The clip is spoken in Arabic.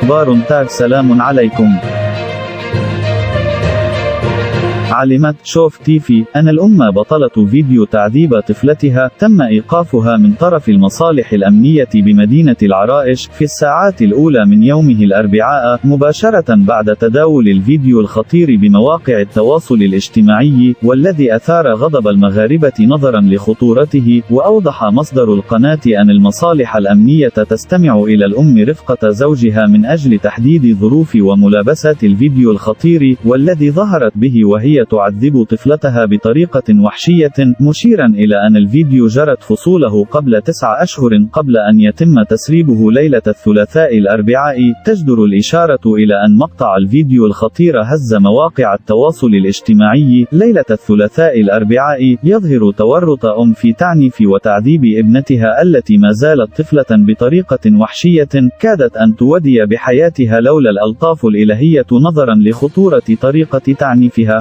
أخبار تاج. سلام عليكم. علمت شوف تيفي أن الأم بطلة فيديو تعذيب طفلتها تم إيقافها من طرف المصالح الأمنية بمدينة العرائش في الساعات الأولى من يومه الأربعاء، مباشرة بعد تداول الفيديو الخطير بمواقع التواصل الاجتماعي، والذي أثار غضب المغاربة نظرا لخطورته. وأوضح مصدر القناة أن المصالح الأمنية تستمع إلى الأم رفقة زوجها من أجل تحديد ظروف وملابسات الفيديو الخطير، والذي ظهرت به وهي تعذب طفلتها بطريقة وحشية، مشيرا إلى أن الفيديو جرت فصوله قبل 9 أشهر قبل أن يتم تسريبه ليلة الثلاثاء الأربعاء. تجدر الإشارة إلى أن مقطع الفيديو الخطير هز مواقع التواصل الاجتماعي ليلة الثلاثاء الأربعاء، يظهر تورط أم في تعنيف وتعذيب ابنتها التي ما زالت طفلة بطريقة وحشية كادت أن تودي بحياتها لولا الألطاف الإلهية، نظرا لخطورة طريقة تعنيفها.